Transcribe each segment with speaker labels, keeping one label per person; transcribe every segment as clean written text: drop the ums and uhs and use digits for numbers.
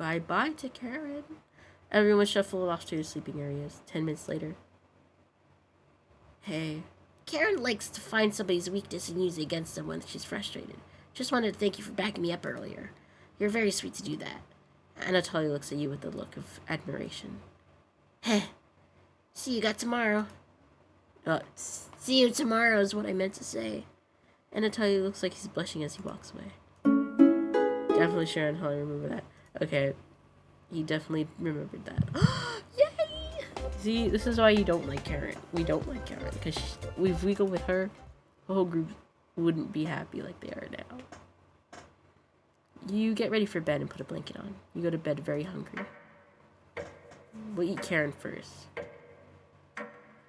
Speaker 1: Bye-bye to Karin. Everyone shuffled off to their sleeping areas. 10 minutes later. Hey. Karin likes to find somebody's weakness and use it against them when she's frustrated. Just wanted to thank you for backing me up earlier. You're very sweet to do that. Anatoly looks at you with a look of admiration. Heh. See you tomorrow. See you tomorrow is what I meant to say. Anatoly looks like he's blushing as he walks away. Definitely sure Anatoly remember that. Okay. He definitely remembered that. Yay! See, this is why you don't like Karin. We don't like Karin. Because if we go with her, the whole group wouldn't be happy like they are now. You get ready for bed and put a blanket on. You go to bed very hungry. We'll eat Karin first.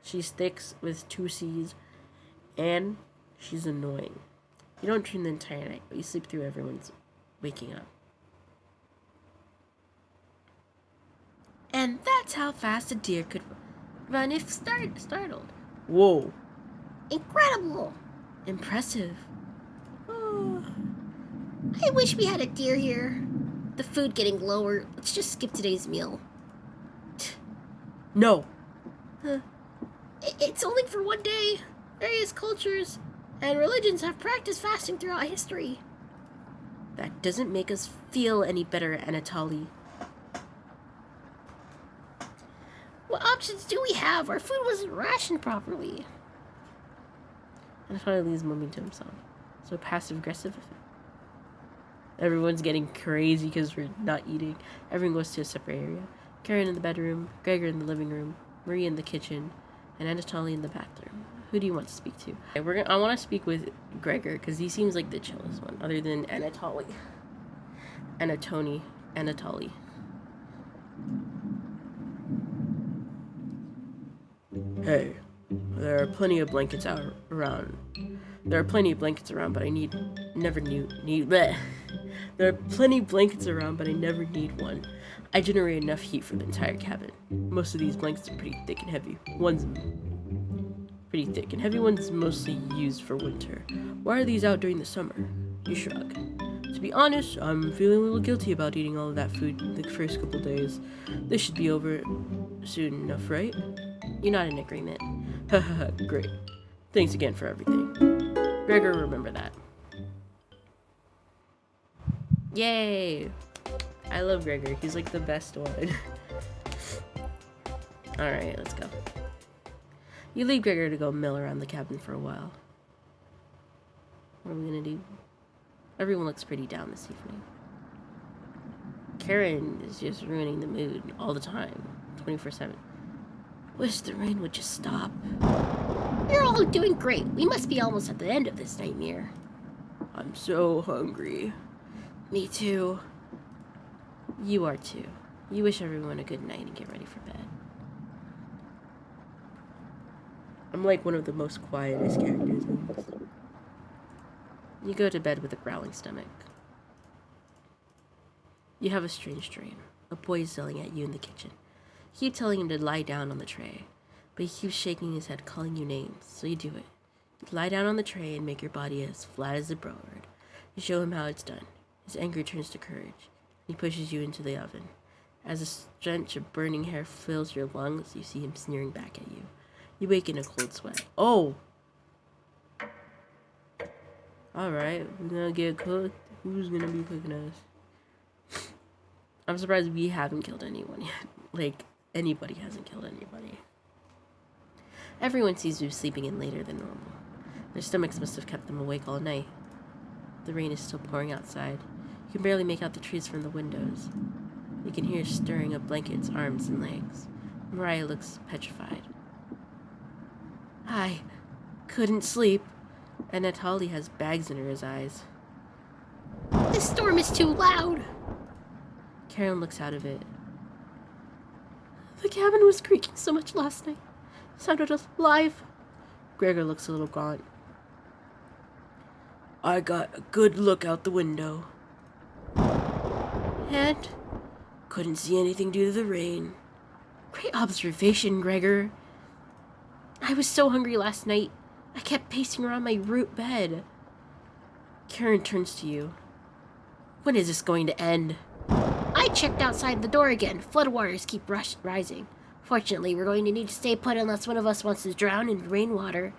Speaker 1: She's thick with 2 C's, and she's annoying. You don't dream the entire night, but you sleep through everyone's waking up. And that's how fast a deer could run if startled. Whoa. Incredible. Impressive. Oh. I wish we had a deer here. The food getting lower. Let's just skip today's meal. No. It's only for one day. Various cultures and religions have practiced fasting throughout history. That doesn't make us feel any better, Anatoly. What options do we have? Our food wasn't rationed properly. Anatoly leaves mumbling to himself. So passive-aggressive. Everyone's getting crazy because we're not eating. Everyone goes to a separate area. Karin in the bedroom, Gregor in the living room, Marie in the kitchen, and Anatoly in the bathroom. Who do you want to speak to? Okay, I want to speak with Gregor because he seems like the chillest one, other than Anatoly. Anatoly. Hey, there are plenty of blankets around. There are plenty of blankets around, but I never need. There are plenty of blankets around, but I never need one. I generate enough heat for the entire cabin. Most of these blankets are pretty thick and heavy. One's pretty thick and heavy, one's mostly used for winter. Why are these out during the summer? You shrug. To be honest, I'm feeling a little guilty about eating all of that food the first couple days. This should be over soon enough, right? You're not in agreement. Hahaha, great. Thanks again for everything. Gregor, remember that. Yay! I love Gregor. He's like the best one. Alright, let's go. You leave Gregor to go mill around the cabin for a while. What are we gonna do? Everyone looks pretty down this evening. Karin is just ruining the mood all the time. 24/7. Wish the rain would just stop. You're all doing great. We must be almost at the end of this nightmare. I'm so hungry. Me too. You are too. You wish everyone a good night and get ready for bed. I'm like one of the most quietest characters in this. You go to bed with a growling stomach. You have a strange dream. A boy is yelling at you in the kitchen. You keep telling him to lie down on the tray, but he keeps shaking his head, calling you names, so you do it. You lie down on the tray and make your body as flat as a bird. You show him how it's done. His anger turns to courage. He pushes you into the oven. As a stench of burning hair fills your lungs, you see him sneering back at you. You wake in a cold sweat. Oh! Alright, we're gonna get cooked. Who's gonna be cooking us? I'm surprised we haven't killed anyone yet. Like, anybody hasn't killed anybody. Everyone seems to be sleeping in later than normal. Their stomachs must have kept them awake all night. The rain is still pouring outside. You can barely make out the trees from the windows. You can hear stirring of blankets, arms, and legs. Mariah looks petrified. I couldn't sleep. And Anatoly has bags under his eyes. This storm is too loud. Karin looks out of it. The cabin was creaking so much last night. It sounded alive. Gregor looks a little gaunt. I got a good look out the window. And couldn't see anything due to the rain. Great observation, Gregor. I was so hungry last night. I kept pacing around my root bed. Karin turns to you. When is this going to end? I
Speaker 2: checked outside the door again. Floodwaters keep rising. Fortunately, we're going to need to stay put unless one of us wants to drown in rainwater.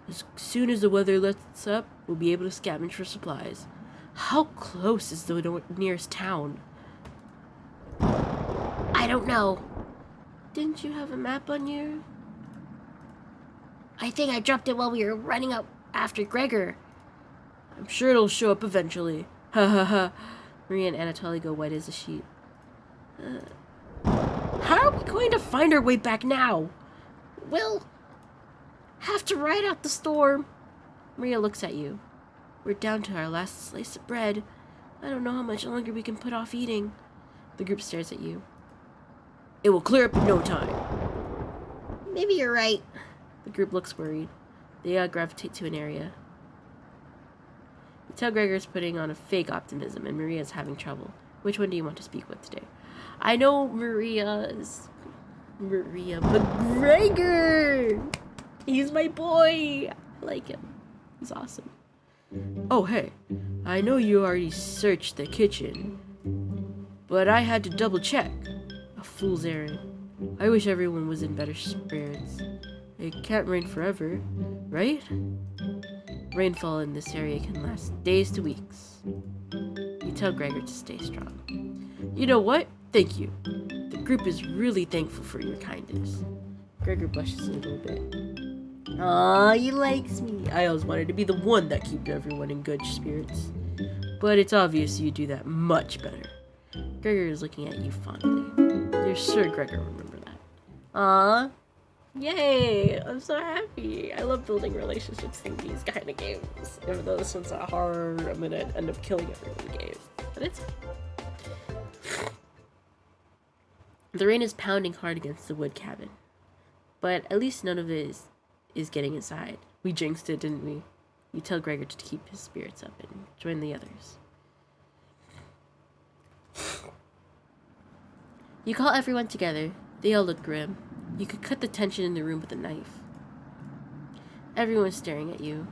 Speaker 1: As soon as the weather lets up, we'll be able to scavenge for supplies. How close is the nearest town?
Speaker 2: I don't know.
Speaker 1: Didn't you have a map on you?
Speaker 2: I think I dropped it while we were running up after Gregor.
Speaker 1: I'm sure it'll show up eventually. Ha ha ha. Maria and Anatoly go white as a sheet. How are we going to find our way back now?
Speaker 2: We'll have to ride out the storm.
Speaker 1: Maria looks at you. We're down to our last slice of bread. I don't know how much longer we can put off eating. The group stares at you. It will clear up in no time.
Speaker 2: Maybe you're right.
Speaker 1: The group looks worried. They gravitate to an area. You tell Gregor's putting on a fake optimism and Maria's having trouble. Which one do you want to speak with today? I know Maria, but Gregor! He's my boy! I like him. He's awesome. Oh, hey. I know you already searched the kitchen, but I had to double check. A fool's errand. I wish everyone was in better spirits. It can't rain forever, right? Rainfall in this area can last days to weeks. You tell Gregor to stay strong. You know what? Thank you. The group is really thankful for your kindness. Gregor blushes a little bit. Aw, he likes me. I always wanted to be the one that keeps everyone in good spirits. But it's obvious you do that much better. Gregor is looking at you fondly. You're sure Gregor will remember that. Aw. Yay! I'm so happy. I love building relationships in these kind of games. Even though this one's not hard, I'm gonna end up killing everyone in the game. But it's... The rain is pounding hard against the wood cabin. But at least none of it is getting inside. We jinxed it, didn't we? You tell Gregor to keep his spirits up and join the others. You call everyone together. They all look grim. You could cut the tension in the room with a knife. Everyone's staring at you.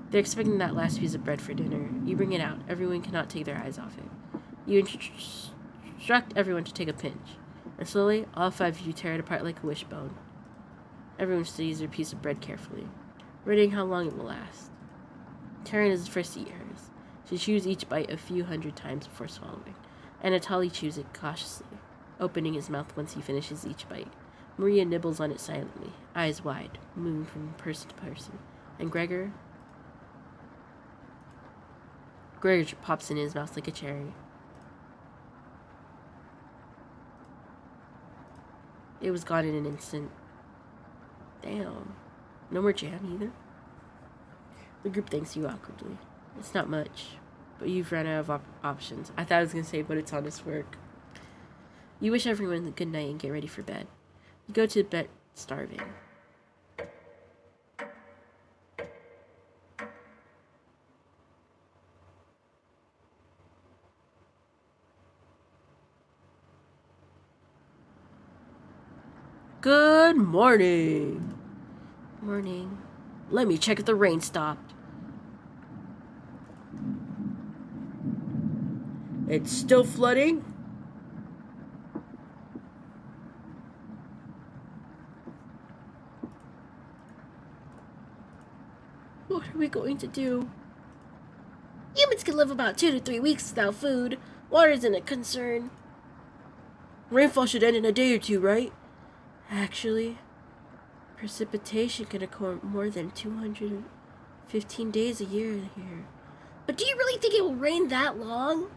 Speaker 1: They're expecting that last piece of bread for dinner. You bring it out. Everyone cannot take their eyes off it. You instruct everyone to take a pinch. And slowly, all 5 of you tear it apart like a wishbone. Everyone studies their piece of bread carefully, rating how long it will last. Karin is the first to eat hers. She chews each bite a few hundred times before swallowing. Anatoly chews it cautiously, opening his mouth once he finishes each bite. Maria nibbles on it silently, eyes wide, moving from person to person. And Gregor pops in his mouth like a cherry. It was gone in an instant. Damn. No more jam either. The group thanks you awkwardly. It's not much, but you've run out of options. I thought I was going to say, but it's honest work. You wish everyone a good night and get ready for bed. You go to bed starving. Good morning. Morning. Let me check if the rain stopped. It's still flooding? What are we going to do?
Speaker 2: Humans can live about 2 to 3 weeks without food. Water isn't a concern.
Speaker 1: Rainfall should end in a day or two, right? Actually, precipitation can occur more than 215 days a year here.
Speaker 2: But do you really think it will rain that long?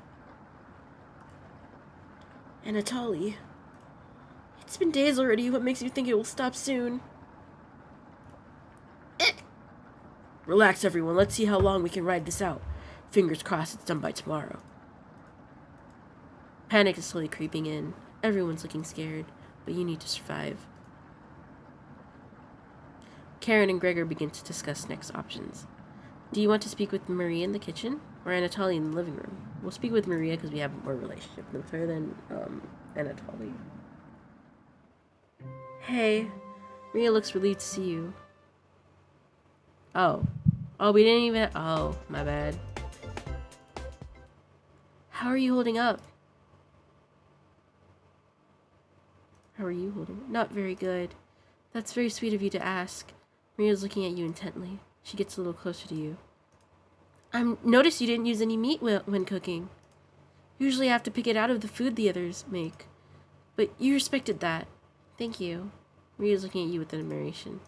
Speaker 1: Anatoly, it's been days already. What makes you think it will stop soon? Relax, everyone. Let's see how long we can ride this out. Fingers crossed it's done by tomorrow. Panic is slowly creeping in. Everyone's looking scared, but you need to survive. Karin and Gregor begin to discuss next options. Do you want to speak with Maria in the kitchen or Anatoly in the living room? We'll speak with Maria because we have more relationship with her than Anatoly. Hey, Maria looks relieved to see you. Oh, we didn't even. Oh, my bad. How are you holding up? How are you holding it? Not very good. That's very sweet of you to ask. Maria's looking at you intently. She gets a little closer to you. Notice you didn't use any meat when cooking. Usually I have to pick it out of the food the others make. But you respected that. Thank you. Maria's looking at you with admiration.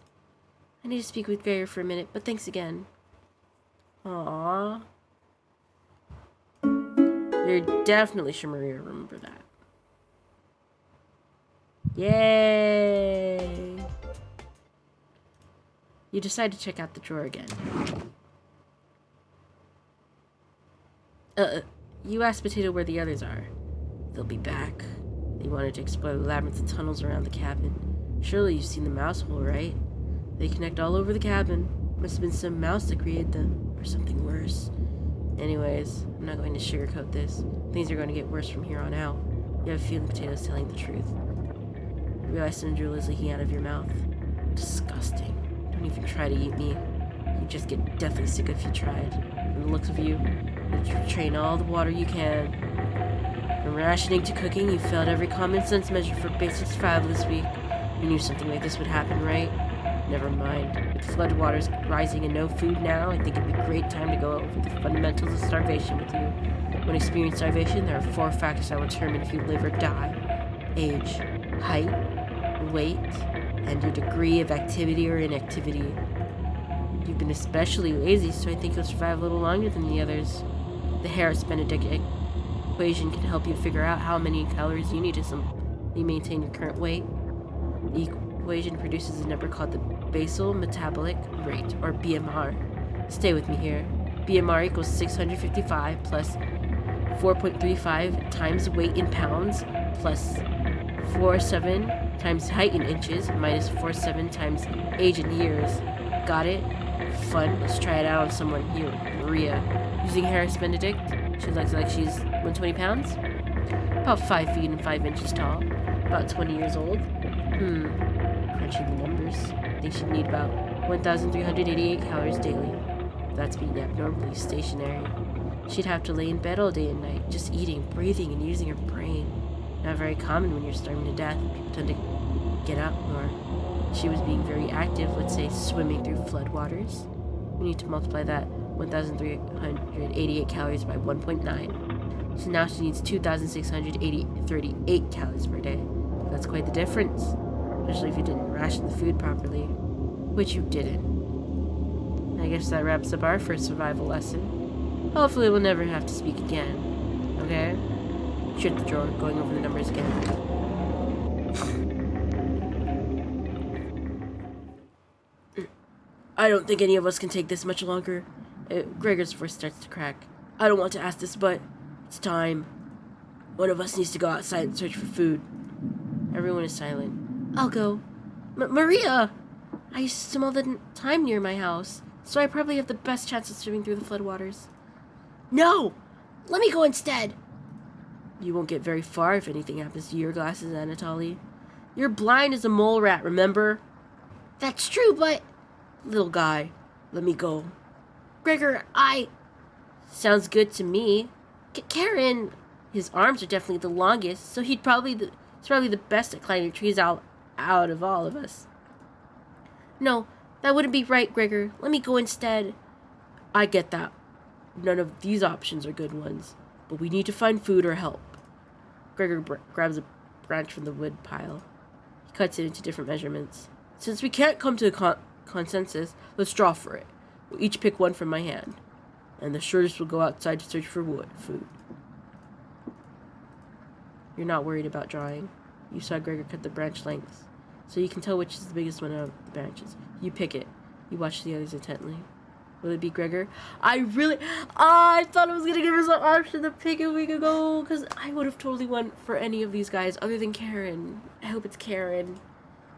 Speaker 1: I need to speak with Gregor for a minute, but thanks again. Aww. You're definitely sure Maria remember that. Yay! You decide to check out the drawer again. You ask Potato where the others are. They'll be back. They wanted to explore the labyrinth of tunnels around the cabin. Surely you've seen the mouse hole, right? They connect all over the cabin. Must have been some mouse that created them, or something worse. Anyways, I'm not going to sugarcoat this. Things are going to get worse from here on out. You have a feeling Potato's telling the truth. You realize some drool is leaking out of your mouth. Disgusting. Don't even try to eat me. You'd just get deathly sick if you tried. From the looks of you, you train all the water you can. From rationing to cooking, you failed every common sense measure for basic survival this week. You knew something like this would happen, right? Never mind. With floodwaters rising and no food now, I think it'd be a great time to go over the fundamentals of starvation with you. When experiencing starvation, there are 4 factors that will determine if you live or die. Age, height, weight, and your degree of activity or inactivity. You've been especially lazy, so I think you'll survive a little longer than the others. The Harris-Benedict equation can help you figure out how many calories you need to maintain your current weight. The equation produces a number called the basal metabolic rate, or BMR. Stay with me here. BMR equals 655 plus 4.35 times weight in pounds plus 47 times height in inches minus 47 times age in years. Got it? Fun. Let's try it out on someone here. Maria. Using Harris-Benedict, she looks like she's 120 pounds. About 5 feet and 5 inches tall. About 20 years old. Crunching the numbers. I think she'd need about 1,388 calories daily. That's being abnormally stationary. She'd have to lay in bed all day and night, just eating, breathing, and using her brain. Not very common when you're starving to death. People tend to get up more. She was being very active, let's say swimming through floodwaters. We need to multiply that 1,388 calories by 1.9. So now she needs 2,638 calories per day. That's quite the difference. Especially if you didn't ration the food properly. Which you didn't. I guess that wraps up our first survival lesson. Hopefully we'll never have to speak again. Okay? Shut the drawer, going over the numbers again. I don't think any of us can take this much longer. Gregor's voice starts to crack. I don't want to ask this, but it's time. One of us needs to go outside and search for food. Everyone is silent. I'll go. Maria! I used to swim all the time near my house, so I probably have the best chance of swimming through the floodwaters.
Speaker 2: No! Let me go instead.
Speaker 1: You won't get very far if anything happens to your glasses, Anatoly. You're blind as a mole rat, remember?
Speaker 2: That's true, but...
Speaker 1: Little guy, let me go.
Speaker 2: Gregor,
Speaker 1: Sounds good to me.
Speaker 2: Karin...
Speaker 1: His arms are definitely the longest, so he's probably the best at climbing trees out of all of us.
Speaker 2: No, that wouldn't be right, Gregor. Let me go instead.
Speaker 1: I get that. None of these options are good ones, but we need to find food or help. Gregor grabs a branch from the wood pile. He cuts it into different measurements. Since we can't come to a consensus, let's draw for it. We'll each pick one from my hand, and the shortest will go outside to search for food. You're not worried about drawing. You saw Gregor cut the branch lengths, so you can tell which is the biggest one of the branches. You pick it. You watch the others intently. Will it be Gregor? I thought I was going to give us an option to pick a week ago, because I would have totally went for any of these guys other than Karin. I hope it's Karin.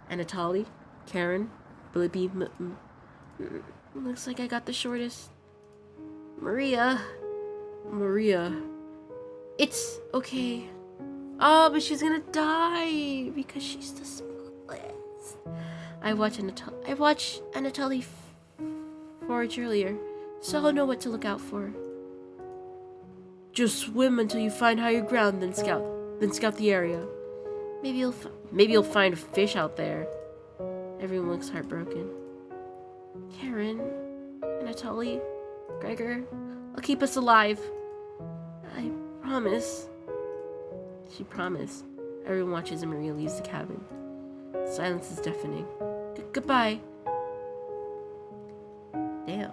Speaker 1: Anatoly? Karin? Will it be looks like I got the shortest. Maria. It's okay. Oh, but she's gonna die because she's the smallest. I watched Anatoly forage earlier, so I'll know what to look out for. Just swim until you find higher ground, then scout the area. Maybe you'll find a fish out there. Everyone looks heartbroken. Karin, Anatoly, Gregor, I'll keep us alive. I promise. She promised. Everyone watches as Maria leaves the cabin. The silence is deafening. Goodbye. Damn.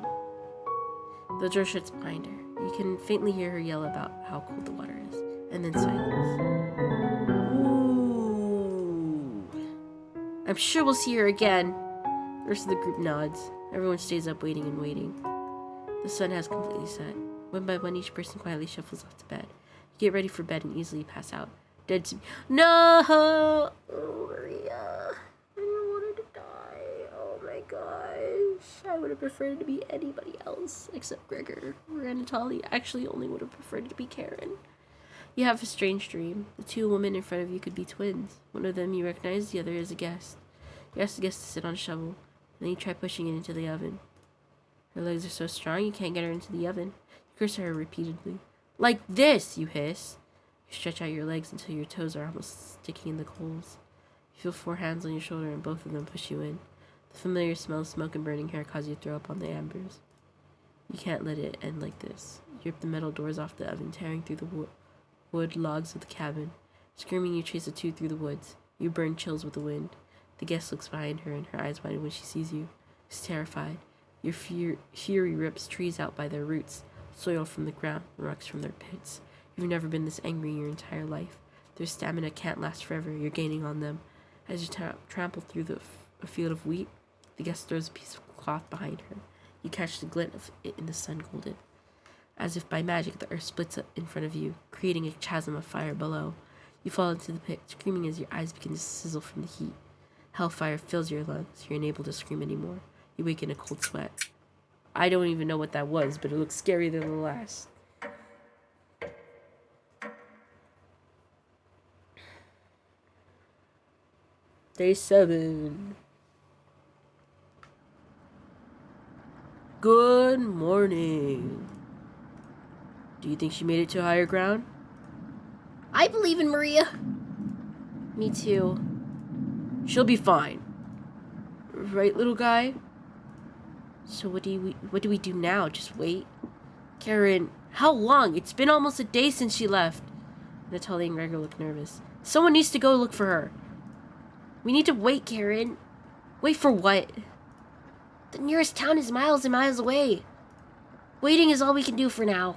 Speaker 1: The door shuts behind her. You can faintly hear her yell about how cold the water is. And then silence. Ooh. I'm sure we'll see her again. The rest of the group nods. Everyone stays up waiting and waiting. The sun has completely set. One by one, each person quietly shuffles off to bed. You get ready for bed and easily pass out. Dead to me. No! Oh, Maria. I didn't want her to die. Oh my gosh. I would have preferred it to be anybody else except Gregor or Anatoly. Actually, only would have preferred it to be Karin. You have a strange dream. The two women in front of you could be twins. One of them you recognize, the other is a guest. You ask the guest to sit on a shovel, and then you try pushing it into the oven. Her legs are so strong you can't get her into the oven. You curse her repeatedly. Like this, you hiss. You stretch out your legs until your toes are almost sticking in the coals. You feel 4 hands on your shoulder and both of them push you in. The familiar smell of smoke and burning hair causes you to throw up on the embers. You can't let it end like this. You rip the metal doors off the oven, tearing through the wood logs of the cabin. Screaming, you chase the two through the woods. You burn chills with the wind. The guest looks behind her and her eyes widen when she sees you. She's terrified. Your fury rips trees out by their roots, soil from the ground, rocks from their pits. You've never been this angry in your entire life. Their stamina can't last forever. You're gaining on them. As you trample through a field of wheat, the guest throws a piece of cloth behind her. You catch the glint of it in the sun golden. As if by magic, the earth splits up in front of you, creating a chasm of fire below. You fall into the pit, screaming as your eyes begin to sizzle from the heat. Hellfire fills your lungs. You're unable to scream anymore. You wake in a cold sweat. I don't even know what that was, but it looks scarier than the last. Day 7. Good morning. Do you think she made it to higher ground?
Speaker 2: I believe in Maria.
Speaker 1: Me too. She'll be fine. Right, little guy? So what do we do now? Just wait? Karin, how long? It's been almost a day since she left. Natalie and Gregor look nervous. Someone needs to go look for her. We need to wait, Karin. Wait for what?
Speaker 2: The nearest town is miles and miles away. Waiting is all we can do for now.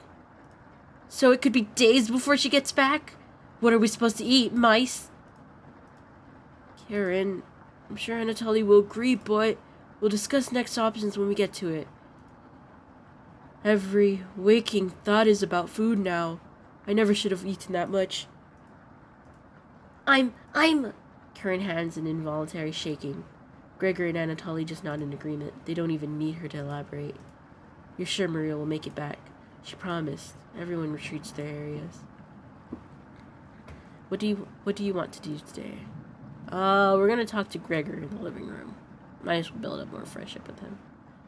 Speaker 1: So it could be days before she gets back? What are we supposed to eat? Mice? Karin, I'm sure Anatoly will agree, but we'll discuss next options when we get to it. Every waking thought is about food now. I never should have eaten that much.
Speaker 2: I'm...
Speaker 1: Karin hands in involuntary shaking. Gregor and Anatoly just nod in agreement. They don't even need her to elaborate. You're sure Maria will make it back? She promised. Everyone retreats to their areas. What do you want to do today? We're gonna talk to Gregor in the living room. Might as well build up more friendship with him.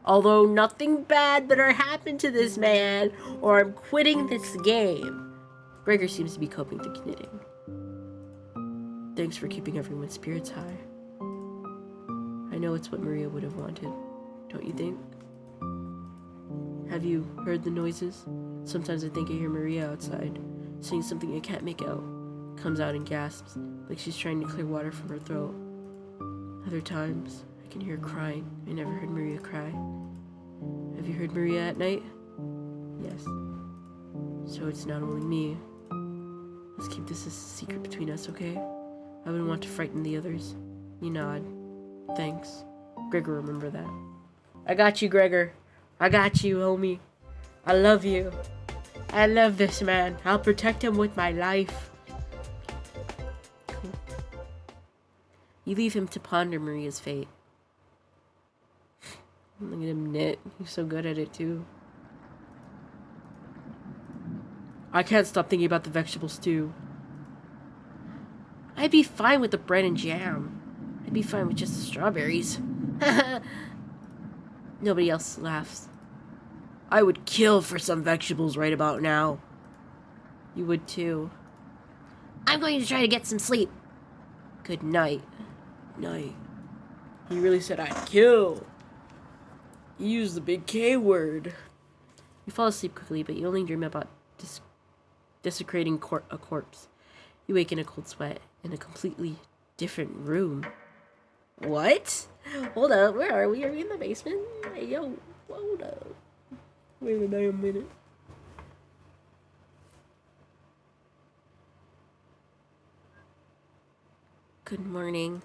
Speaker 1: Although nothing bad better happen to this man, or I'm quitting this game. Gregor seems to be coping through knitting. Thanks for keeping everyone's spirits high. I know it's what Maria would have wanted, don't you think? Have you heard the noises? Sometimes I think I hear Maria outside, saying something I can't make out. Comes out and gasps, like she's trying to clear water from her throat. Other times, I can hear her crying. I never heard Maria cry. Have you heard Maria at night? Yes. So it's not only me. Let's keep this a secret between us, okay? I wouldn't want to frighten the others. You nod. Thanks. Gregor, remember that. I got you, Gregor. I got you, homie. I love you. I love this man. I'll protect him with my life. Cool. You leave him to ponder Maria's fate. Look at him knit. He's so good at it, too. I can't stop thinking about the vegetable stew. I'd be fine with just a strawberries. Nobody else laughs. I would kill for some vegetables right about now. You would too. I can't stop thinking about the vegetable stew. I'd be fine with the bread and jam. I'd be fine with just the strawberries. Nobody else laughs. I would kill for some vegetables right about now. You would too.
Speaker 2: I'm going to try to get some sleep. Good night.
Speaker 1: Night. He really said I'd kill. He used the big K word.
Speaker 2: You fall asleep quickly, but you only dream about desecrating a corpse. You wake in a cold sweat in a completely different room.
Speaker 1: What? Hold up, where are we? Are we in the basement? Hey, yo, hold up. Wait a damn minute.
Speaker 2: Good morning.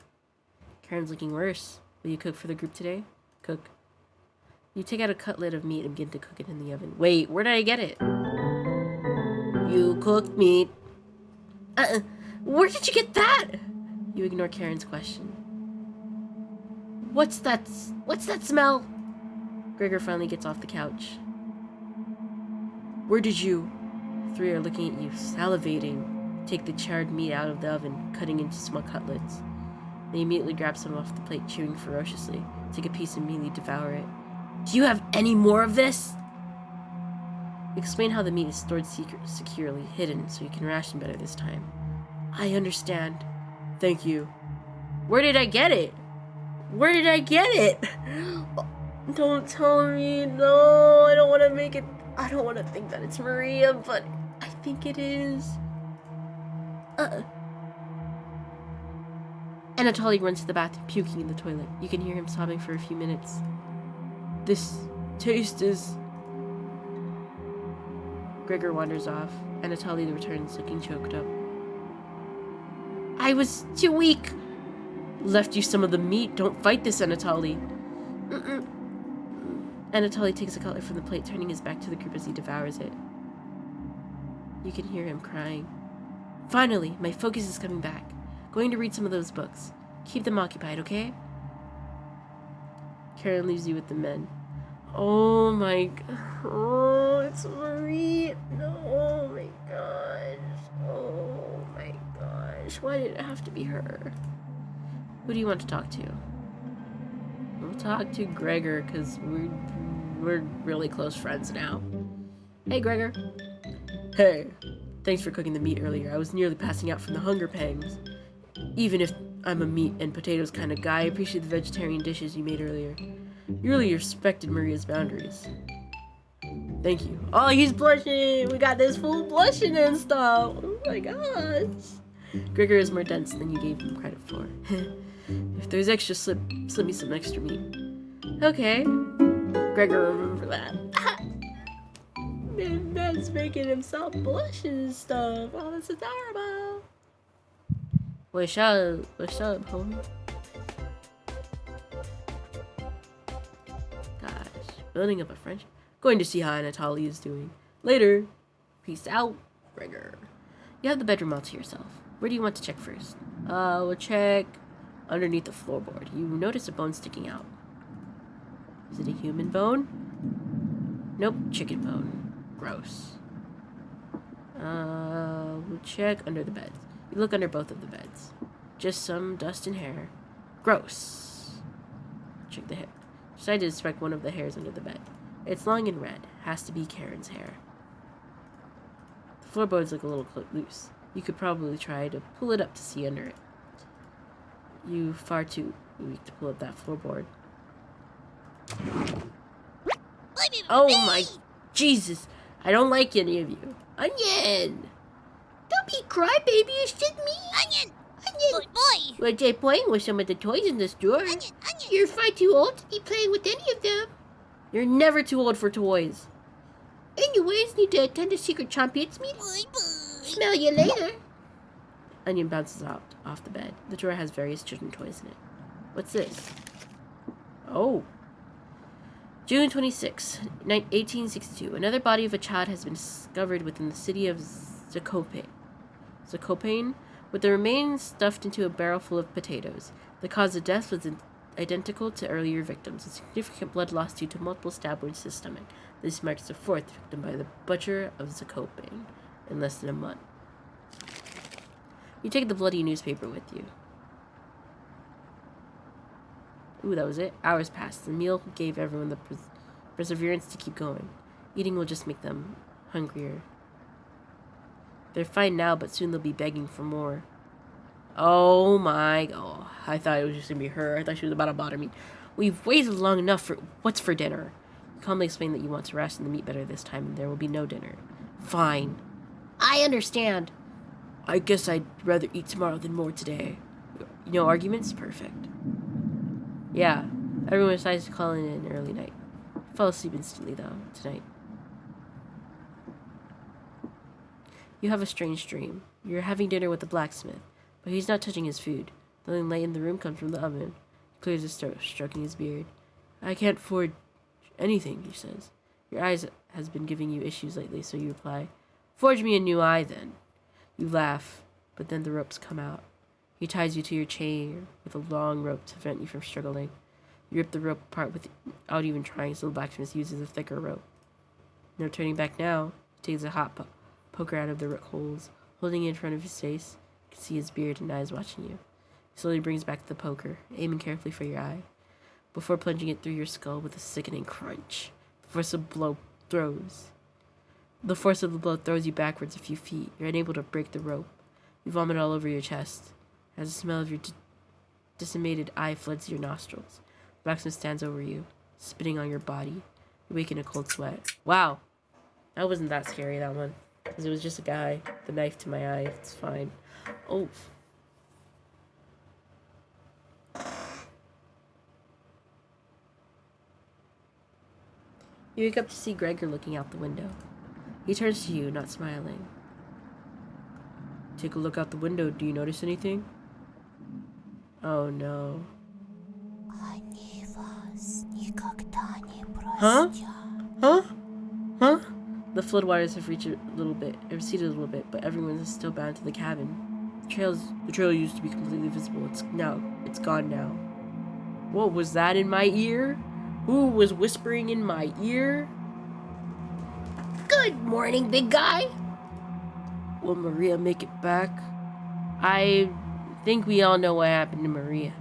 Speaker 2: Karen's looking worse. Will you cook for the group today? Cook. You take out a cutlet of meat and begin to cook it in the oven. Wait, where did I get it? You cooked meat. Where did you get that? You ignore Karen's question. What's that smell? Gregor finally gets off the couch.
Speaker 1: Where did you?
Speaker 2: Three are looking at you, salivating. Take the charred meat out of the oven, cutting into small cutlets. They immediately grab some off the plate, chewing ferociously. Take a piece and immediately devour it. Do you have any more of this? Explain how the meat is stored securely, hidden, so you can ration better this time. I understand.
Speaker 1: Thank you.
Speaker 2: Where did I get it? Where did I get it?
Speaker 1: Don't tell me. No, I don't want to make it. I don't want to think that it's Maria, but I think it is.
Speaker 2: Anatoly runs to the bathroom, puking in the toilet. You can hear him sobbing for a few minutes.
Speaker 1: This taste is...
Speaker 2: Gregor wanders off. Anatoly returns, looking choked up. I was too weak.
Speaker 1: Left you some of the meat. Don't fight this, Anatoly.
Speaker 2: Anatoly takes a cutlet from the plate, turning his back to the group as he devours it. You can hear him crying. Finally, my focus is coming back. Going to read some of those books. Keep them occupied, okay? Karin leaves you with the men.
Speaker 1: Oh my god. Oh, it's Marie. No, oh my gosh. Oh my gosh. Why did it have to be her?
Speaker 2: Who do you want to talk to?
Speaker 1: We'll talk to Gregor, because we're really close friends now.
Speaker 2: Hey, Gregor.
Speaker 1: Hey. Thanks for cooking the meat earlier. I was nearly passing out from the hunger pangs. Even if I'm a meat and potatoes kind of guy, I appreciate the vegetarian dishes you made earlier. You really respected Maria's boundaries. Thank you. Oh, he's blushing! We got this fool blushing and stuff! Oh my gosh!
Speaker 2: Gregor is more dense than you gave him credit for.
Speaker 1: If there's extra, slip me some extra meat.
Speaker 2: Okay.
Speaker 1: Gregor, remember that. Man, that's making himself blush and stuff. Oh, that's adorable.
Speaker 2: What's up, homie?
Speaker 1: Gosh, building up a friendship. Going to see how Anatoly is doing. Later.
Speaker 2: Peace out,
Speaker 1: Gregor.
Speaker 2: You have the bedroom all to yourself. Where do you want to check first?
Speaker 1: We'll check underneath the floorboard. You notice a bone sticking out. Is it a human bone? Nope, chicken bone. Gross. We'll check under the beds. You look under both of the beds. Just some dust and hair. Gross. Check the hair. Decide to inspect one of the hairs under the bed. It's long and red. Has to be Karen's hair. The floorboards look a little loose. You could probably try to pull it up to see under it. You far too weak to pull up that floorboard. Oh my Jesus! I don't like any of you. Onion!
Speaker 2: Don't be crybaby, it's just me.
Speaker 3: Onion!
Speaker 2: Boy!
Speaker 1: Were they playing with some of the toys in this drawer?
Speaker 3: Onion!
Speaker 2: You're far too old to be playing with any of them.
Speaker 1: You're never too old for toys.
Speaker 2: Anyways, need to attend a secret champions meeting.
Speaker 3: Boy!
Speaker 2: Smell you later.
Speaker 1: Onion bounces out off the bed. The drawer has various children's toys in it. What's this? Oh. June 26, 1862. Another body of a child has been discovered within the city of Zakopane, with the remains stuffed into a barrel full of potatoes. The cause of death was identical to earlier victims, with significant blood loss due to multiple stab wounds to the stomach. This marks the fourth victim by the butcher of Zakopane in less than a month. You take the bloody newspaper with you. Ooh, that was it. Hours passed. The meal gave everyone the perseverance to keep going. Eating will just make them hungrier. They're fine now, but soon they'll be begging for more.
Speaker 2: Oh my god. I thought it was just gonna be her. I thought she was about to bother me. We've waited long enough for what's for dinner? You calmly explain that you want to ration the meat better this time and there will be no dinner. Fine. I understand. I guess I'd rather eat tomorrow than more today. No arguments? Perfect. Yeah. Everyone decides to call in an early night. Fell asleep instantly though, tonight. You have a strange dream. You're having dinner with the blacksmith, but he's not touching his food. The only light in the room comes from the oven. He clears his throat, stroking his beard. I can't forge anything, he says. Your eyes has been giving you issues lately, so you reply, forge me a new eye then. You laugh, but then the ropes come out. He ties you to your chair with a long rope to prevent you from struggling. You rip the rope apart without even trying, so the blacksmith uses a thicker rope. No turning back now. He takes a hot poker out of the holes, holding it in front of his face. You can see his beard and eyes watching you. He slowly brings back the poker, aiming carefully for your eye, before plunging it through your skull with a sickening crunch. The force of the blow throws you backwards a few feet. You're unable to break the rope. You vomit all over your chest, as the smell of your decimated eye floods your nostrils. The blacksmith stands over you, spitting on your body. You wake in a cold sweat. Wow, that wasn't that scary, that one. Because it was just a guy, the knife to my eye. It's fine. Oh. You wake up to see Gregor looking out the window. He turns to you, not smiling. Take a look out the window. Do you notice anything? Oh no. Huh? Huh? Huh? The floodwaters have receded a little bit, but everyone is still bound to the cabin. The trail used to be completely visible. It's gone now. What was that in my ear? Who was whispering in my ear? Good morning, big guy. Will Maria make it back? I think we all know what happened to Maria.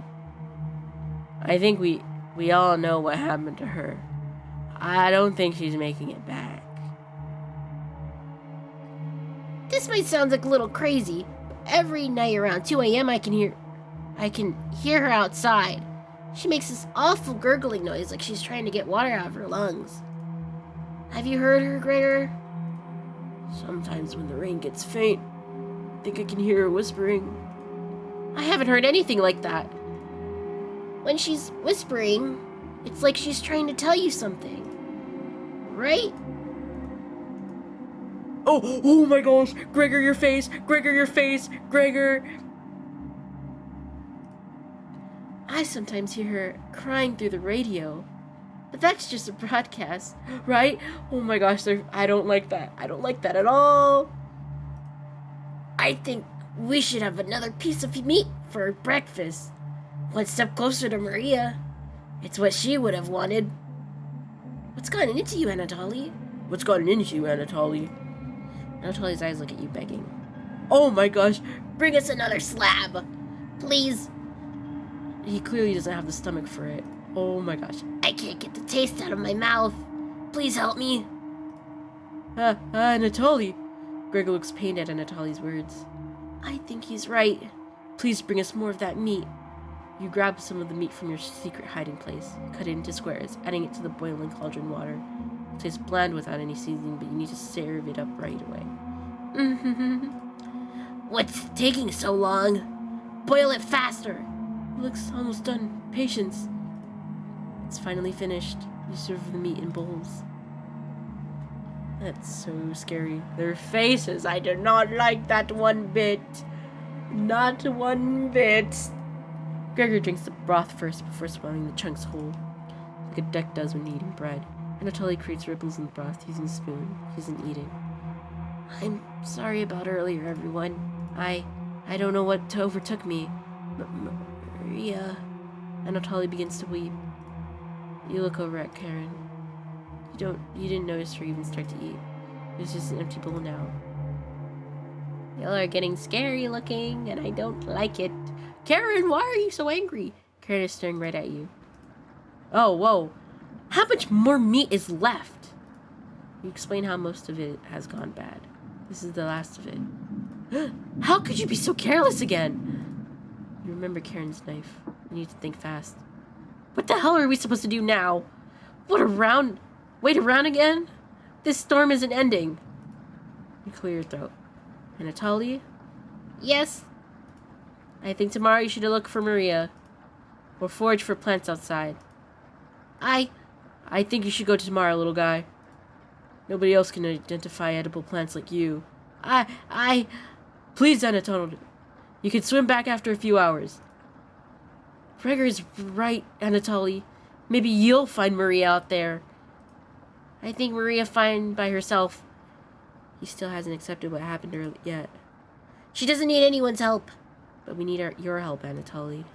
Speaker 2: I think we all know what happened to her. I don't think she's making it back. This might sound like a little crazy, but every night around 2 a.m. I can hear her outside. She makes this awful gurgling noise like she's trying to get water out of her lungs. Have you heard her, Gregor? Sometimes when the rain gets faint, I think I can hear her whispering. I haven't heard anything like that. When she's whispering, it's like she's trying to tell you something. Right? Oh my gosh! Gregor, your face! Gregor, your face! Gregor! I sometimes hear her crying through the radio. But that's just a broadcast, right? Oh my gosh, I don't like that. I don't like that at all. I think we should have another piece of meat for breakfast. One step closer to Maria. It's what she would have wanted. What's gotten into you, Anatoly? What's gotten into you, Anatoly? Anatoly's eyes look at you, begging. Oh my gosh, bring us another slab. Please. He clearly doesn't have the stomach for it. Oh my gosh. I can't get the taste out of my mouth. Please help me. Anatoly. Gregor looks pained at Anatoly's words. I think he's right. Please bring us more of that meat. You grab some of the meat from your secret hiding place, cut it into squares, adding it to the boiling cauldron water. It tastes bland without any seasoning, but you need to serve it up right away. What's taking so long? Boil it faster. It looks almost done. Patience. It's finally finished. You serve the meat in bowls. That's so scary. Their faces. I do not like that one bit. Not one bit. Gregor drinks the broth first before swallowing the chunks whole, like a duck does when eating bread. Anatoly creates ripples in the broth using a spoon. He isn't eating. I'm sorry about earlier, everyone. I don't know what overtook me. Maria. Anatoly begins to weep. You look over at Karin. You didn't notice her even start to eat. There's just an empty bowl now. Y'all are getting scary looking, and I don't like it. Karin, why are you so angry? Karin is staring right at you. Oh, whoa. How much more meat is left? You explain how most of it has gone bad. This is the last of it. How could you be so careless again? You remember Karen's knife. You need to think fast. What the hell are we supposed to do now? Wait around again? This storm isn't ending. You clear your throat. Anatoly? Yes? I think tomorrow you should look for Maria. Or forage for plants outside. I think you should go tomorrow, little guy. Nobody else can identify edible plants like you. Please, Anatoly. You can swim back after a few hours. Gregor is right, Anatoly. Maybe you'll find Maria out there. I think Maria fine by herself. He still hasn't accepted what happened to her yet. She doesn't need anyone's help. But we need your help, Anatoly.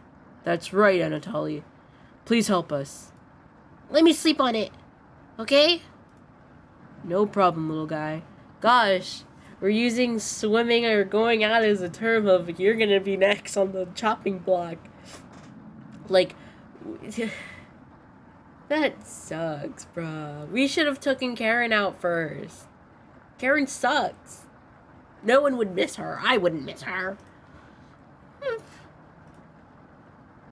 Speaker 1: That's right, Anatoly. Please help us.
Speaker 2: Let me sleep on it. Okay?
Speaker 1: No problem, little guy. Gosh, we're using swimming or going out as a term of you're gonna be next on the chopping block. Like, that sucks, bruh. We should have taken Karin out first. Karin sucks. No one would miss her. I wouldn't miss her.